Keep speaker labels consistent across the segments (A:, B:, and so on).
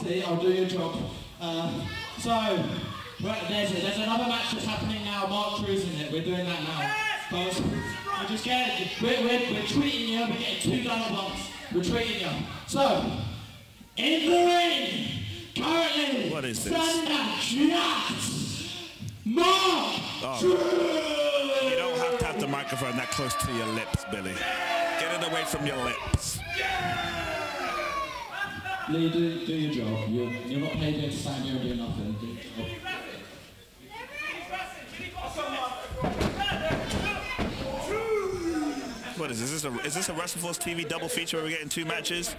A: See, I'll do your job. So, there's another match that's happening now. Mark Trew's in it. We're doing that now. Because we're just getting, we're treating you. We're getting 2 done at once. We're treating you. So, in the ring, currently,
B: what is this?
A: Mark Trew!
B: You don't have to have the microphone that close to your lips, Billy. Get it away from your lips.
A: Lee, do your job. You're not paid here to stand here and do nothing. Do your job.
B: What is this? Is this a WrestleForce TV double feature where we're getting 2 matches?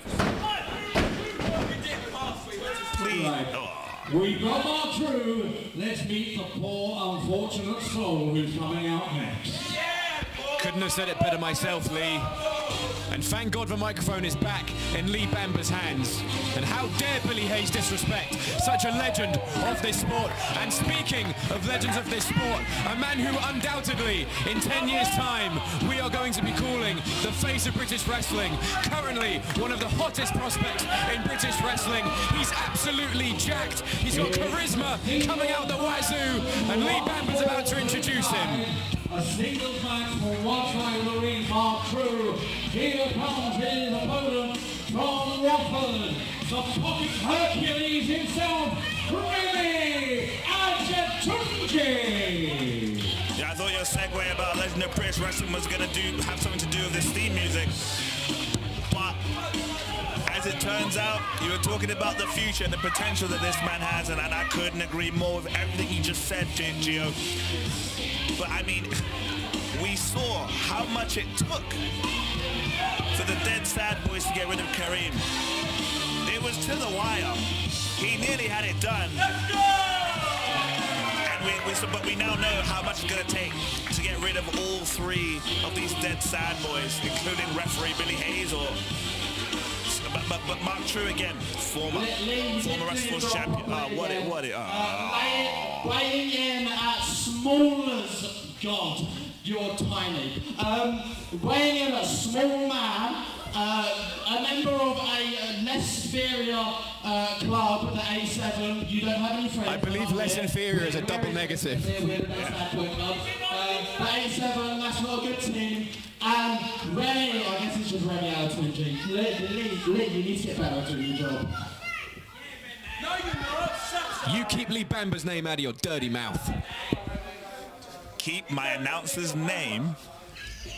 B: Please.
A: Right.
B: Oh.
A: We've got Mark Trew. Let's meet the poor, unfortunate soul who's coming out next.
C: Couldn't have said it better myself, Lee. And thank God the microphone is back in Lee Bamber's hands. And how dare Billy Hayes disrespect such a legend of this sport. And speaking of legends of this sport, a man who undoubtedly, in 10 years' time, we are going to be calling the face of British wrestling. Currently, one of the hottest prospects in British wrestling. He's absolutely jacked. He's got charisma coming out the wazoo. And Lee Bamber's about to introduce him.
A: A singles match for one side of the ring, Mark Trew. Here comes his opponent from Wickford, the pocket Hercules himself, Remi Adetunji.
B: Yeah, I thought your segue about Legend of British Wrestling was going to have something to do with this theme music. But as it turns out, you were talking about the future and the potential that this man has, and I couldn't agree more with everything you just said, Gio. But I mean, we saw how much it took for the Dead Sad Boys to get rid of Kareem. It was to the wire. He nearly had it done. And but we now know how much it's going to take to get rid of all 3 of these Dead Sad Boys, including referee Billy Hayes or... But Mark Trew again, former WrestleForce champion.
A: Weighing in at small as God, you're tiny. Weighing in a small man, a member of a less inferior club, the A7. You don't have any friends.
C: I believe less inferior is a double negative.
A: We're the the A7, that's not a good team. And Remi, I guess it's just Remi Adetunji. Lee, you need to get better at doing your job.
D: No, you're not.
C: You keep Lee Bamber's name out of your dirty mouth.
B: Keep my announcer's name.
D: No,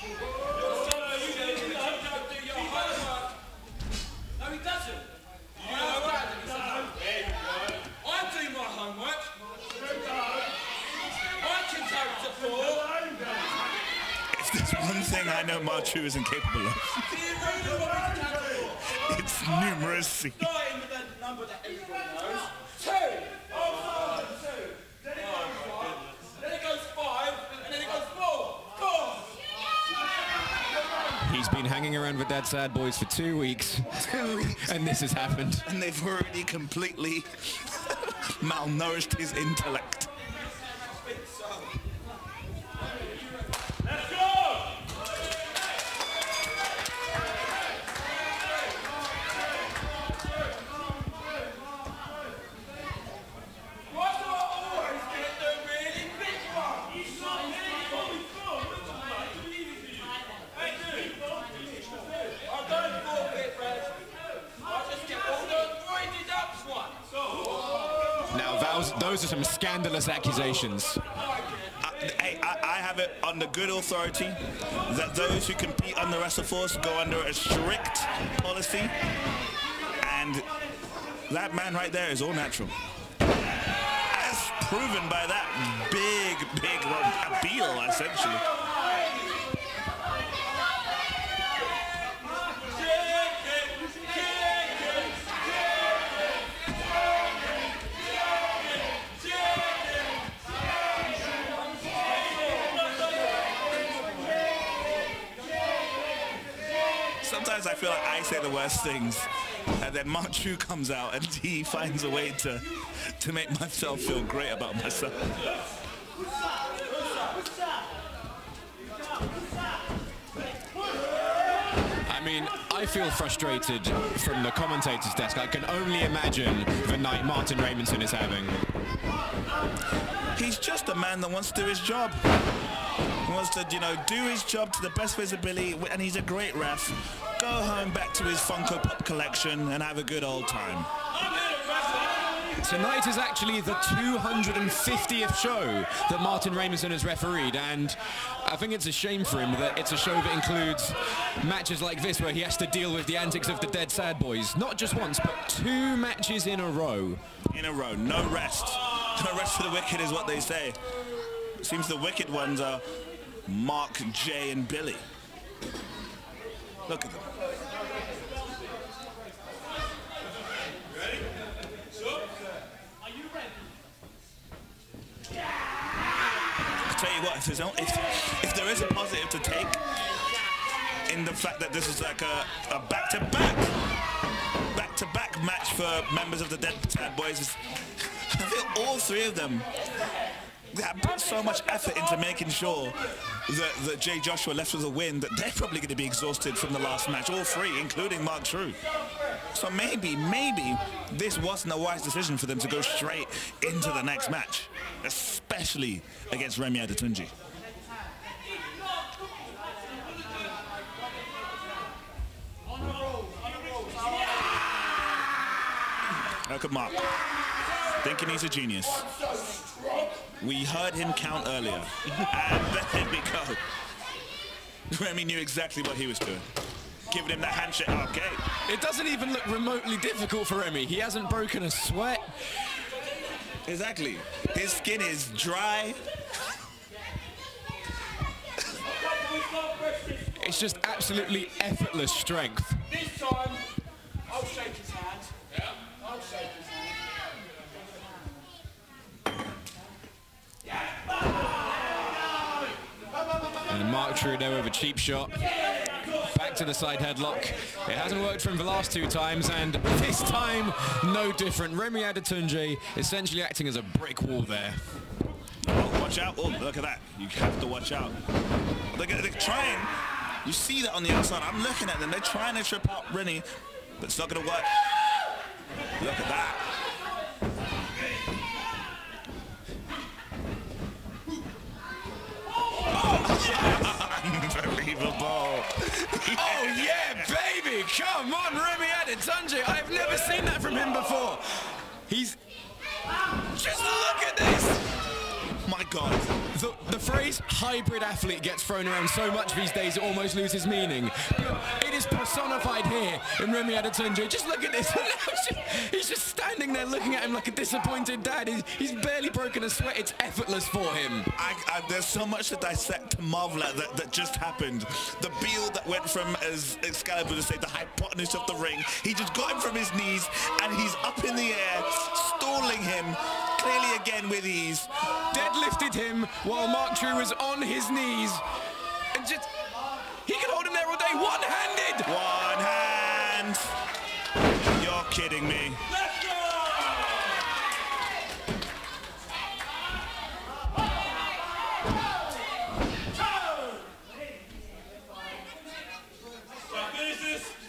D: he doesn't. I do my homework. I can take the floor.
B: If there's one thing I know Mark Trew isn't capable of, it's numeracy.
D: Starting with that number that everybody knows. 2. Then it goes 5, and then it goes 4.
C: He's been hanging around with Dead Sad Boys for 2 weeks.
B: 2 weeks.
C: And this has happened.
B: And they've already completely malnourished his intellect.
D: Let's go! Why do I always get the really big one? He's not I don't forfeit, Red. I just get all the roided up one.
C: Now, those are some scandalous accusations.
B: I have it on the good authority that those who compete on the WrestleForce go under a strict policy, and that man right there is all natural. As proven by that big appeal, essentially. Sometimes I feel like I say the worst things, and then Mark Trew comes out and he finds a way to make myself feel great about myself.
C: I mean, I I feel frustrated from the commentator's desk. I can only imagine the night Martin Raymondson is having.
B: He's just a man that wants to do his job. He wants to, you know, do his job to the best of his ability, and he's a great ref. Go home back to his Funko Pop collection and have a good old time.
C: Tonight is actually the 250th show that Martin Raymondson has refereed, and I think it's a shame for him that it's a show that includes matches like this where he has to deal with the antics of the Dead Sad Boys. Not just once, but 2 matches in a row.
B: In a row, no rest. No rest for the wicked is what they say. It seems the wicked ones are Mark, Jay, and Billy. Look at them. I tell you what, if there is a positive to take in the fact that this is like a back-to-back match for members of the Dead Sad Boys, I feel all 3 of them have put so much effort into making sure that Jay Joshua left with a win that they're probably going to be exhausted from the last match, all 3, including Mark Trew. So maybe this wasn't a wise decision for them to go straight into the next match, especially against Remi Adetunji. Look at Mark, thinking he's a genius. We heard him count earlier, and there we go. Remi knew exactly what he was doing. Giving him that handshake, okay.
C: It doesn't even look remotely difficult for Remi. He hasn't broken a sweat.
B: Exactly. His skin is dry.
C: It's just absolutely effortless strength.
D: This time, I'll shake his hand. Yeah. I'll shake his hand.
C: And Mark Trew there with a cheap shot. Back to the side headlock. It hasn't worked for him the last 2 times, and this time, no different. Remi Adetunji essentially acting as a brick wall there.
B: Oh, watch out. Oh, look at that. You have to watch out. They're trying. You see that on the outside. I'm looking at them. They're trying to trip out Remi, but it's not going to work. Look at that. Unbelievable.
C: Oh yeah, baby! Come on, Remi Adetunji! I've never seen that from him before. He's... Just look at this!
B: My God.
C: The phrase hybrid athlete gets thrown around so much these days it almost loses meaning. But it is personified here in Remi Adetunji. Just look at this. He's just standing there looking at him like a disappointed dad. He's barely broken a sweat. It's effortless for him.
B: There's so much to dissect, to marvel at that just happened. The build that went from, as Excalibur would say, the hypotenuse of the ring. He just got him from his knees and he's up in the air, stalling him, clearly again with ease.
C: Deadlifted him while Mark Trew was on his knees. And just, he could hold him there all day, one-handed!
B: One hand! You're kidding me.
D: Let's go!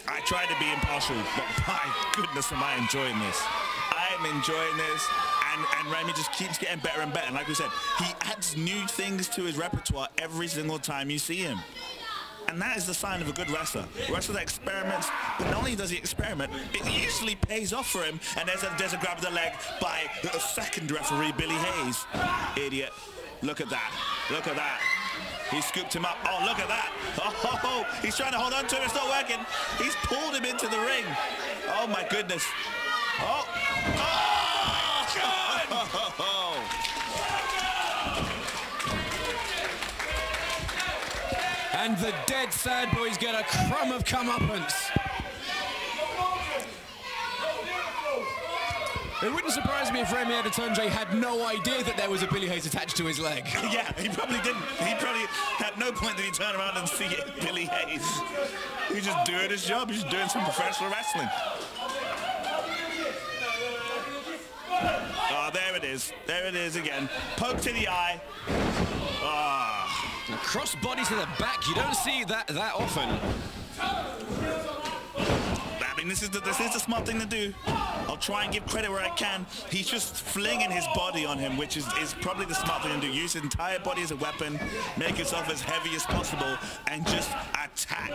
B: I try to be impartial, but my goodness am I enjoying this. I'm enjoying this, and Remi just keeps getting better and better. And like we said, he adds new things to his repertoire every single time you see him. And that is the sign of a good wrestler. A wrestler that experiments, but not only does he experiment, it usually pays off for him. And there's a grab of the leg by the second referee, Billy Hayes. Idiot. Look at that. Look at that. He scooped him up. Oh, look at that. Oh, he's trying to hold on to him. It's not working. He's pulled him into the ring. Oh, my goodness. Oh. Oh.
C: And the Dead Sad Boys get a crumb of comeuppance. It wouldn't surprise me if Remi Adetunji had no idea that there was a Billy Hayes attached to his leg.
B: Yeah, he probably didn't. He probably, at no point did he turn around and see it, Billy Hayes. He's just doing his job. He's doing some professional wrestling. Oh, there it is. There it is again. Poke to the eye.
C: A cross body to the back. You don't see that often.
B: mean, this is the smart thing to do. I'll try and give credit where I can. He's just flinging his body on him, which is probably the smart thing to do. Use his entire body as a weapon, make yourself as heavy as possible, and just attack.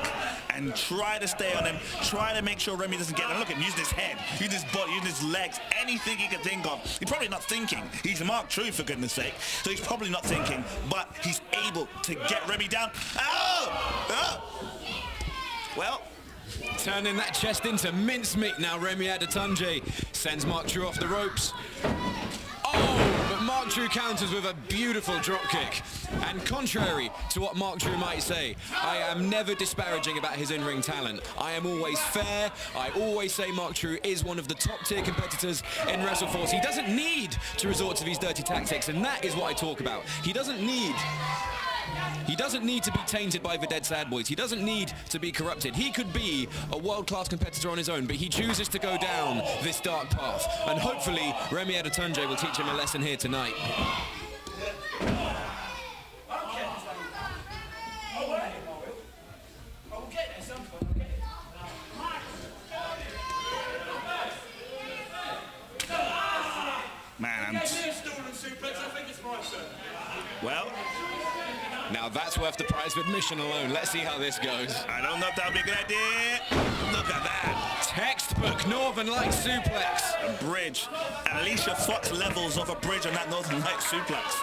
B: And try to stay on him. Try to make sure Remi doesn't get him. Look at him, using his head, using his body, using his legs, anything he can think of. He's probably not thinking. He's Mark Trew, for goodness sake. So he's probably not thinking, but he's able to get Remi down. Oh! Oh! Well,
C: turning that chest into mincemeat now, Remi Adetunji sends Mark Trew off the ropes. Oh, but Mark Trew counters with a beautiful drop kick. And contrary to what Mark Trew might say, I am never disparaging about his in-ring talent. I am always fair. I always say Mark Trew is one of the top-tier competitors in WrestleForce. He doesn't need to resort to these dirty tactics, and that is what I talk about. He doesn't need to be tainted by the dead sad boys. He doesn't need to be corrupted. He could be a world-class competitor on his own, but he chooses to go down this dark path. And hopefully, Remi Adetunji will teach him a lesson here tonight.
B: Man, well,
C: now that's worth the price of admission alone. Let's see how this goes.
B: I don't know if that would be a good idea. Look at that.
C: Textbook Northern Light suplex.
B: A bridge. Alicia Fox levels of a bridge on that Northern Light suplex.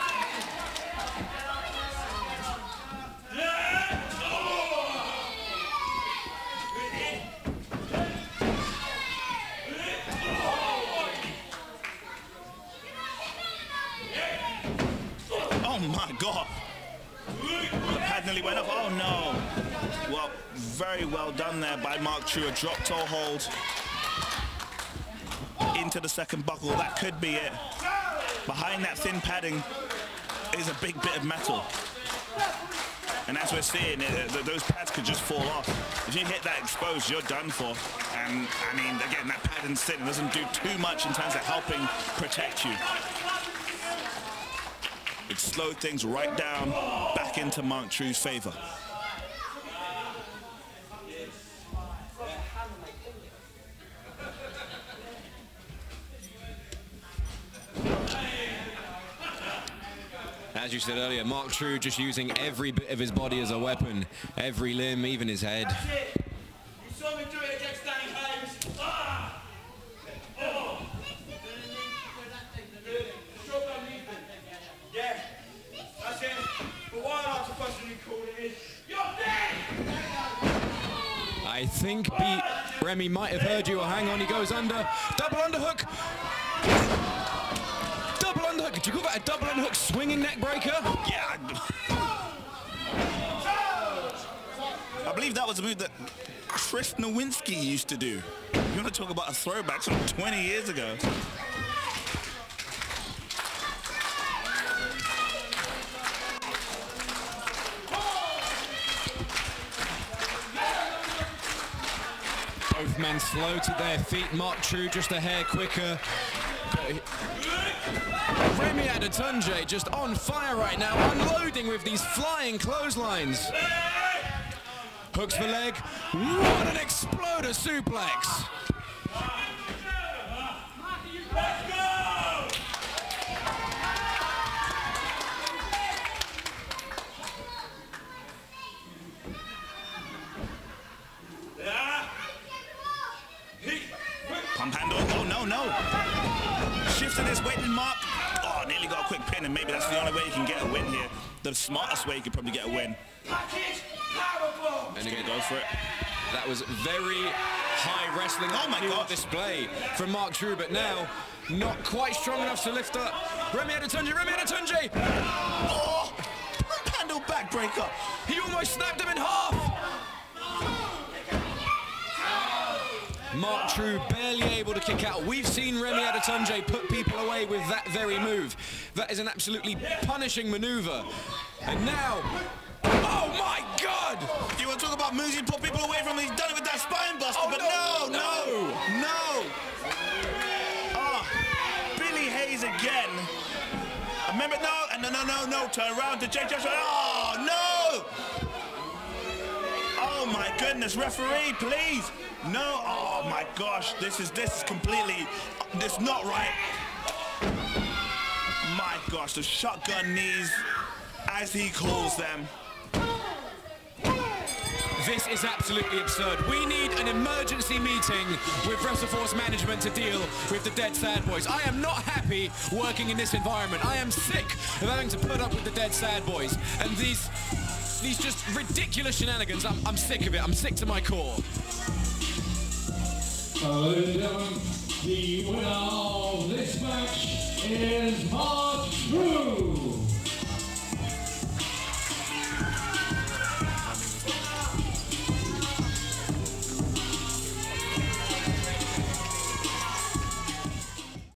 B: Oh my God. The pad nearly went up. Oh no. Well, very well done there by Mark Trew. A drop toe hold into the second buckle. That could be it. Behind that thin padding is a big bit of metal. And as we're seeing, those pads could just fall off. If you hit that exposed, you're done for. And I mean, again, that padding's thin. It doesn't do too much in terms of helping protect you. It slowed things right down, back into Mark Trew's favor.
C: As you said earlier, Mark Trew just using every bit of his body as a weapon, every limb, even his head.
D: That's it. You saw me do it against Danny Hayes. Ah! Oh! Yeah, that's it. But why am I supposed to be calling it? You're dead!
C: I think Remi might have heard you. Hang on, he goes under. Double underhook. Double underhook. Did you call that a double underhook swinging neck breaker?
B: Yeah. I believe that was a move that Chris Nowinski used to do. You want to talk about a throwback from 20 years ago.
C: Both men slow to their feet. Mark Trew just a hair quicker. Remi Adetunji just on fire right now, unloading with these flying clotheslines. Hooks the leg. What an exploder suplex.
B: Pump handle. Oh, no, no. Shifting his weight in Mark. Oh, nearly got a quick pin, and maybe that's the only way you can get a win here. The smartest way you could probably get a win.
C: And again, go for it. That was very high wrestling display from Mark Trew, but now not quite strong enough to lift up. Remi Adetunji, Remi Adetunji!
B: Oh, pump handle backbreaker.
C: He almost snapped him in half. Mark Trew barely able to kick out. We've seen Remi Adetunji put people away with that very move. That is an absolutely punishing maneuver. And now, oh my God!
B: You want to talk about moves you put people away from? He's done it with that spine buster,
C: Oh,
B: but no. Oh, Billy Hayes again. Remember, no, turn around to Jake Joshua. Oh, no! Oh my goodness, referee, please. No, oh my gosh, this is completely, this not right. My gosh, the shotgun knees, as he calls them.
C: This is absolutely absurd. We need an emergency meeting with WrestleForce management to deal with the Dead Sad Boys. I am not happy working in this environment. I am sick of having to put up with the Dead Sad Boys. And these just ridiculous shenanigans, I'm sick of it. I'm sick to my core.
A: The winner of this match is Trew.